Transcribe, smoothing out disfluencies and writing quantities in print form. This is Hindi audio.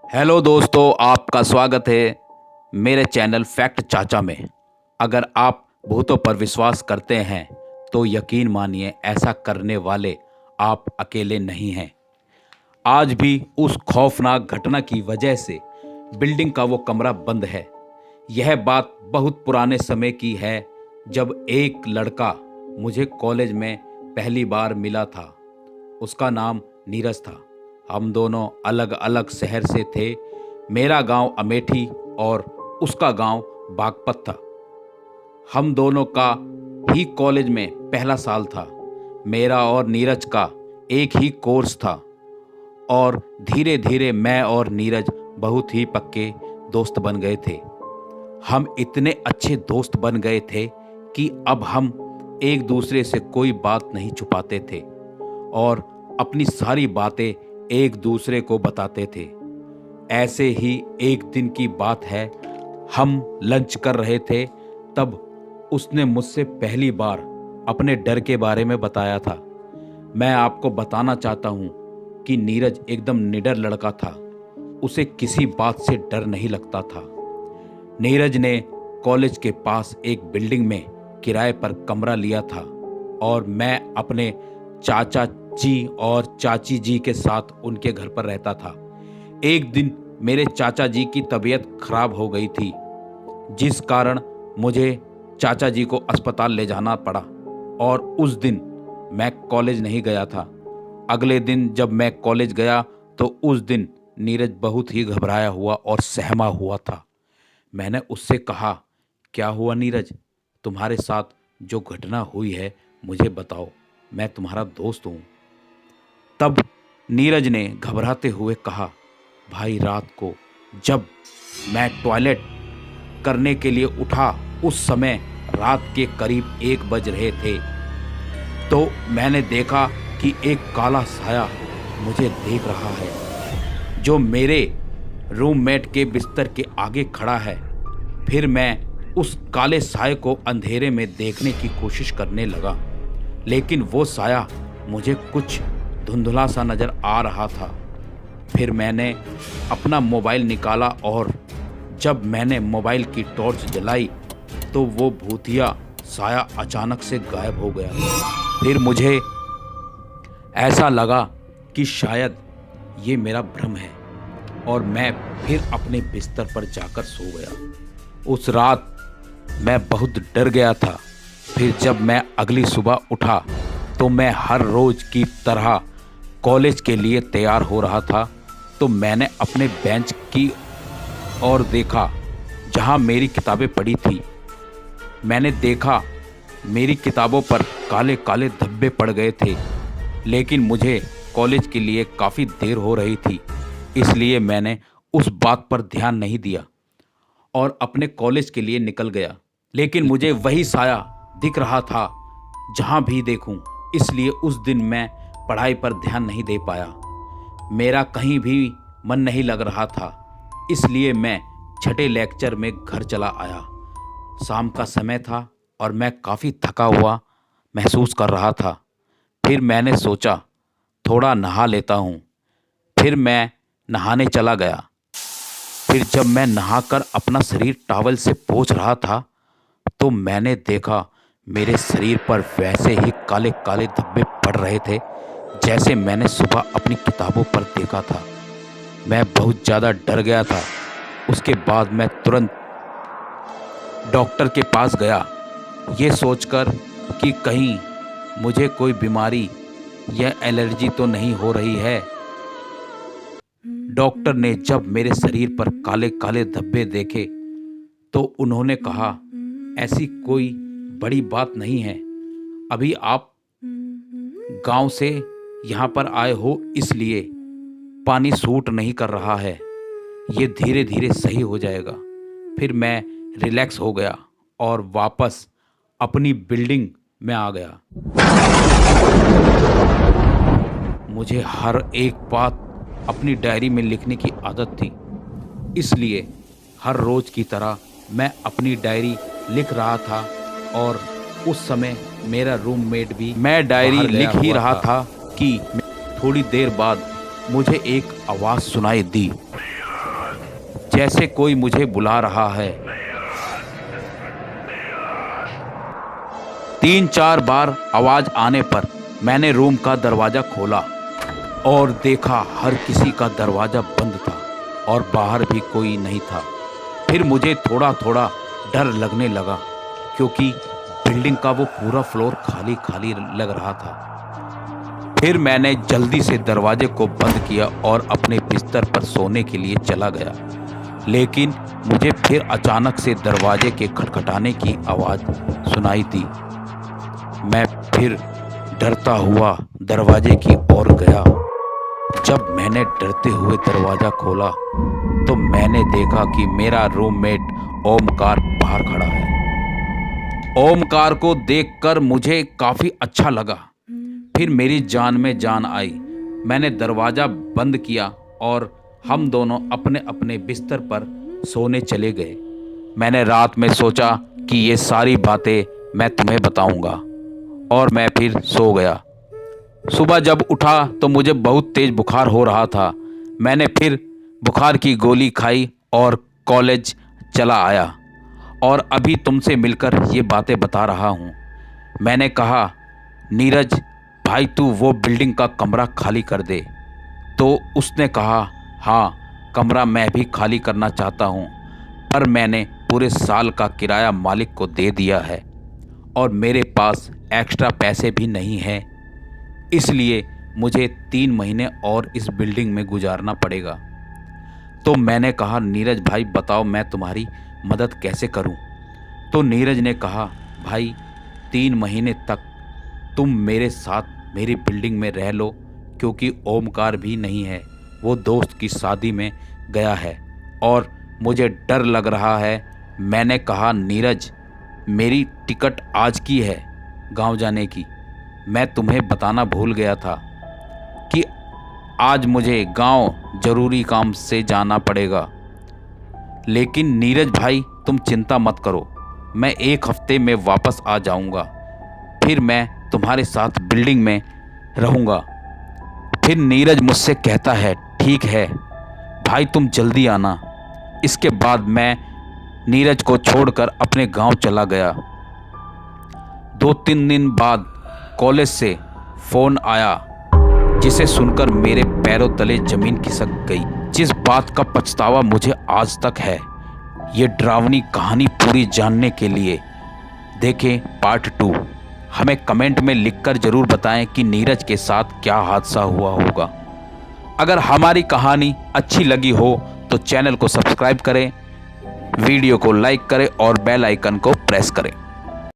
हेलो दोस्तों, आपका स्वागत है मेरे चैनल फैक्ट चाचा में। अगर आप भूतों पर विश्वास करते हैं तो यकीन मानिए ऐसा करने वाले आप अकेले नहीं हैं। आज भी उस खौफनाक घटना की वजह से बिल्डिंग का वो कमरा बंद है। यह बात बहुत पुराने समय की है, जब एक लड़का मुझे कॉलेज में पहली बार मिला था। उसका नाम नीरज था। हम दोनों अलग अलग शहर से थे। मेरा गांव अमेठी और उसका गांव बागपत था। हम दोनों का ही कॉलेज में पहला साल था। मेरा और नीरज का एक ही कोर्स था और धीरे धीरे मैं और नीरज बहुत ही पक्के दोस्त बन गए थे। हम इतने अच्छे दोस्त बन गए थे कि अब हम एक दूसरे से कोई बात नहीं छुपाते थे और अपनी सारी बातें एक दूसरे को बताते थे। ऐसे ही एक दिन की बात है, हम लंच कर रहे थे, तब उसने मुझसे पहली बार अपने डर के बारे में बताया था। मैं आपको बताना चाहता हूँ कि नीरज एकदम निडर लड़का था। उसे किसी बात से डर नहीं लगता था। नीरज ने कॉलेज के पास एक बिल्डिंग में किराए पर कमरा लिया था और मैं अपने चाचा जी और चाची जी के साथ उनके घर पर रहता था। एक दिन मेरे चाचा जी की तबीयत खराब हो गई थी, जिस कारण मुझे चाचा जी को अस्पताल ले जाना पड़ा और उस दिन मैं कॉलेज नहीं गया था। अगले दिन जब मैं कॉलेज गया तो उस दिन नीरज बहुत ही घबराया हुआ और सहमा हुआ था। मैंने उससे कहा, क्या हुआ नीरज, तुम्हारे साथ जो घटना हुई है मुझे बताओ, मैं तुम्हारा दोस्त हूँ। तब नीरज ने घबराते हुए कहा, भाई रात को जब मैं टॉयलेट करने के लिए उठा, उस समय रात के करीब 1 बज रहे थे, तो मैंने देखा कि एक काला साया मुझे देख रहा है जो मेरे रूममेट के बिस्तर के आगे खड़ा है। फिर मैं उस काले साये को अंधेरे में देखने की कोशिश करने लगा, लेकिन वो साया मुझे कुछ धुंधला सा नज़र आ रहा था। फिर मैंने अपना मोबाइल निकाला और जब मैंने मोबाइल की टॉर्च जलाई तो वो भूतिया साया अचानक से गायब हो गया। फिर मुझे ऐसा लगा कि शायद ये मेरा भ्रम है और मैं फिर अपने बिस्तर पर जाकर सो गया। उस रात मैं बहुत डर गया था। फिर जब मैं अगली सुबह उठा तो मैं हर रोज़ की तरह कॉलेज के लिए तैयार हो रहा था, तो मैंने अपने बेंच की ओर देखा जहां मेरी किताबें पड़ी थी। मैंने देखा मेरी किताबों पर काले काले धब्बे पड़ गए थे, लेकिन मुझे कॉलेज के लिए काफ़ी देर हो रही थी, इसलिए मैंने उस बात पर ध्यान नहीं दिया और अपने कॉलेज के लिए निकल गया। लेकिन मुझे वही साया दिख रहा था जहां भी देखूं, इसलिए उस दिन मैं पढ़ाई पर ध्यान नहीं दे पाया। मेरा कहीं भी मन नहीं लग रहा था, इसलिए मैं छठे लेक्चर में घर चला आया। शाम का समय था और मैं काफ़ी थका हुआ महसूस कर रहा था। फिर मैंने सोचा थोड़ा नहा लेता हूँ। फिर मैं नहाने चला गया। फिर जब मैं नहाकर अपना शरीर टॉवल से पोंछ रहा था तो मैंने देखा मेरे शरीर पर वैसे ही काले काले धब्बे पड़ रहे थे जैसे मैंने सुबह अपनी किताबों पर देखा था। मैं बहुत ज़्यादा डर गया था। उसके बाद मैं तुरंत डॉक्टर के पास गया, ये सोचकर कि कहीं मुझे कोई बीमारी या एलर्जी तो नहीं हो रही है। डॉक्टर ने जब मेरे शरीर पर काले काले धब्बे देखे तो उन्होंने कहा, ऐसी कोई बड़ी बात नहीं है, अभी आप गांव से यहाँ पर आए हो इसलिए पानी सूट नहीं कर रहा है, ये धीरे धीरे सही हो जाएगा। फिर मैं रिलैक्स हो गया और वापस अपनी बिल्डिंग में आ गया। मुझे हर एक बात अपनी डायरी में लिखने की आदत थी, इसलिए हर रोज़ की तरह मैं अपनी डायरी लिख रहा था और उस समय मेरा रूममेट भी मैं डायरी लिख ही रहा था कि थोड़ी देर बाद मुझे एक आवाज़ सुनाई दी। जैसे कोई मुझे बुला रहा है। 3-4 बार आवाज आने पर मैंने रूम का दरवाजा खोला और देखा हर किसी का दरवाजा बंद था और बाहर भी कोई नहीं था। फिर मुझे थोड़ा थोड़ा डर लगने लगा क्योंकि बिल्डिंग का वो पूरा फ्लोर खाली खाली लग रहा था। फिर मैंने जल्दी से दरवाजे को बंद किया और अपने बिस्तर पर सोने के लिए चला गया। लेकिन मुझे फिर अचानक से दरवाजे के खटखटाने की आवाज़ सुनाई दी। मैं फिर डरता हुआ दरवाजे की ओर गया। जब मैंने डरते हुए दरवाज़ा खोला तो मैंने देखा कि मेरा रूममेट ओमकार बाहर खड़ा है। ओमकार को देखकर मुझे काफ़ी अच्छा लगा। फिर मेरी जान में जान आई। मैंने दरवाज़ा बंद किया और हम दोनों अपने अपने बिस्तर पर सोने चले गए। मैंने रात में सोचा कि ये सारी बातें मैं तुम्हें बताऊंगा और मैं फिर सो गया। सुबह जब उठा तो मुझे बहुत तेज़ बुखार हो रहा था। मैंने फिर बुखार की गोली खाई और कॉलेज चला आया और अभी तुमसे मिलकर ये बातें बता रहा हूँ। मैंने कहा, नीरज भाई तू वो बिल्डिंग का कमरा खाली कर दे। तो उसने कहा, हाँ कमरा मैं भी खाली करना चाहता हूँ, पर मैंने पूरे साल का किराया मालिक को दे दिया है और मेरे पास एक्स्ट्रा पैसे भी नहीं हैं, इसलिए मुझे 3 महीने और इस बिल्डिंग में गुजारना पड़ेगा। तो मैंने कहा, नीरज भाई बताओ मैं तुम्हारी मदद कैसे करूं? तो नीरज ने कहा, भाई 3 महीने तक तुम मेरे साथ मेरी बिल्डिंग में रह लो क्योंकि ओमकार भी नहीं है, वो दोस्त की शादी में गया है और मुझे डर लग रहा है। मैंने कहा, नीरज मेरी टिकट आज की है गांव जाने की। मैं तुम्हें बताना भूल गया था कि आज मुझे गांव ज़रूरी काम से जाना पड़ेगा। लेकिन नीरज भाई तुम चिंता मत करो, मैं 1 हफ्ते में वापस आ जाऊंगा, फिर मैं तुम्हारे साथ बिल्डिंग में रहूंगा। फिर नीरज मुझसे कहता है, ठीक है भाई तुम जल्दी आना। इसके बाद मैं नीरज को छोड़कर अपने गांव चला गया। 2-3 दिन बाद कॉलेज से फ़ोन आया जिसे सुनकर मेरे पैरों तले ज़मीन खिसक गई। जिस बात का पछतावा मुझे आज तक है। ये डरावनी कहानी पूरी जानने के लिए देखें पार्ट 2। हमें कमेंट में लिखकर ज़रूर बताएं कि नीरज के साथ क्या हादसा हुआ होगा। अगर हमारी कहानी अच्छी लगी हो तो चैनल को सब्सक्राइब करें, वीडियो को लाइक करें और बेल आइकन को प्रेस करें।